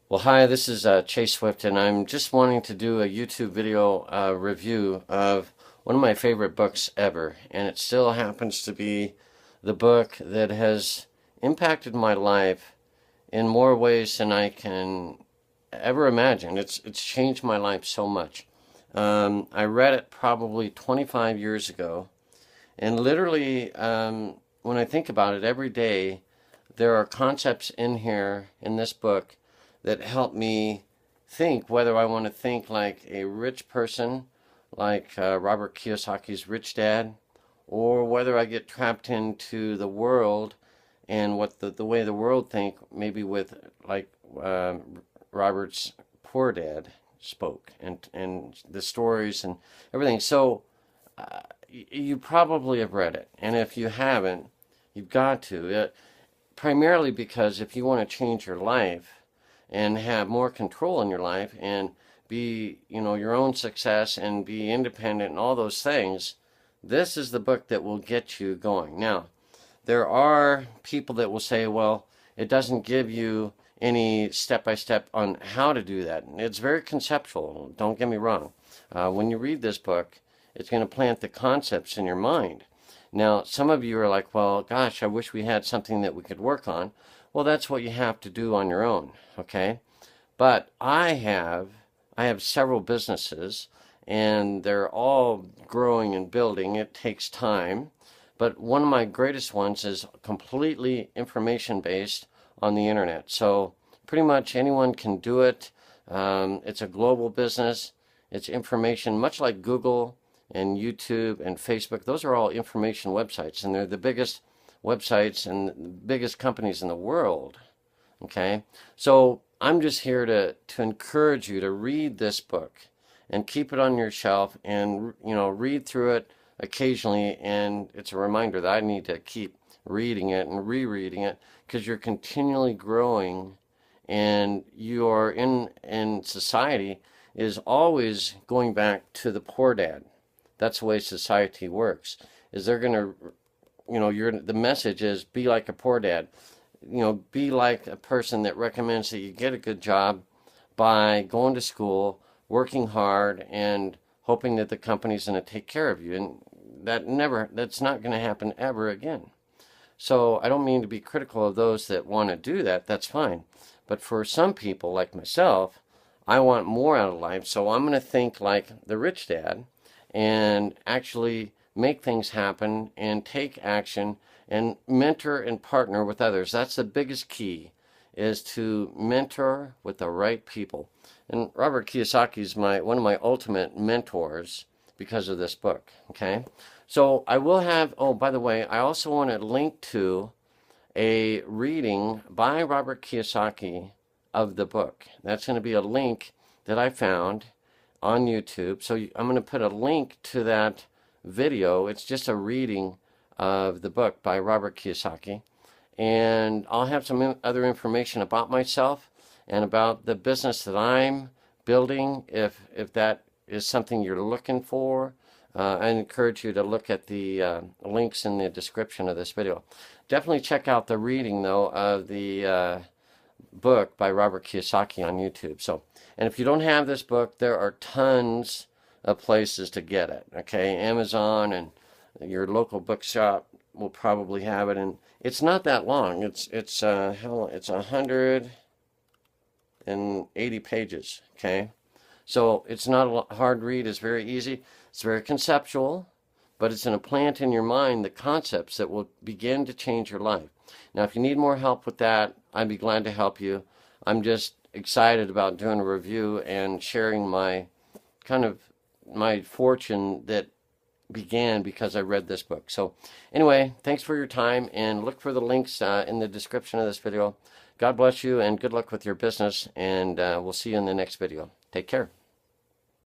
Well, hi, this is Chase Swift, and I'm just wanting to do a YouTube video review of one of my favorite books ever. And it still happens to be the book that has impacted my life in more ways than I can ever imagine. It's changed my life so much. I read it probably 25 years ago, and literally, when I think about it every day, there are concepts in here in this book that help me think whether I want to think like a rich person, like Robert Kiyosaki's Rich Dad, or whether I get trapped into the world and what the way the world think, maybe with like Robert's Poor Dad spoke and the stories and everything. So you probably have read it, and if you haven't, you've got to. Primarily because if you want to change your life and have more control in your life and be, your own success and be independent and all those things, this is the book that will get you going. Now, there are people that will say, well, it doesn't give you any step by step on how to do that. It's very conceptual, don't get me wrong. When you read this book, it's going to plant the concepts in your mind. Now, some of you are like, well, gosh, I wish we had something that we could work on. Well, that's what you have to do on your own, okay? But I have several businesses and they're all growing and building. It takes time. But one of my greatest ones is completely information based on the internet. So pretty much anyone can do it. It's a global business. It's information, much like Google and YouTube and Facebook. Those are all information websites, and they're the biggest websites and the biggest companies in the world. Okay, so I'm just here to encourage you to read this book and keep it on your shelf and read through it occasionally. And it's a reminder that I need to keep reading it and rereading it because you're continually growing, and you are in society is always going back to the poor dad. That's the way society works. Is they're going to, the message is be like a poor dad. Be like a person that recommends that you get a good job by going to school, working hard, and hoping that the company's going to take care of you. And that's not going to happen ever again. So I don't mean to be critical of those that want to do that. That's fine. But for some people like myself, I want more out of life. So I'm going to think like the rich dad and actually make things happen and take action and mentor and partner with others. That's the biggest key, is to mentor with the right people. And Robert Kiyosaki is one of my ultimate mentors because of this book. Okay, so I will have. Oh, by the way, I also want to link to a reading by Robert Kiyosaki of the book. That's going to be a link that I found on YouTube. So I'm going to put a link to that video. It's just a reading of the book by Robert Kiyosaki. And I'll have some other information about myself and about the business that I'm building if that is something you're looking for. I encourage you to look at the links in the description of this video. Definitely check out the reading, though, of the book by Robert Kiyosaki on YouTube. So, and if you don't have this book, there are tons of places to get it. Okay, Amazon and your local bookshop will probably have it, and it's not that long. It's 180 pages. Okay, so it's not a hard read. It's very easy. It's very conceptual, but it's going to plant in your mind the concepts that will begin to change your life. Now, if you need more help with that, I'd be glad to help you. I'm just excited about doing a review and sharing my my fortune that began because I read this book. So anyway, thanks for your time, and look for the links in the description of this video. God bless you and good luck with your business, and we'll see you in the next video. Take care.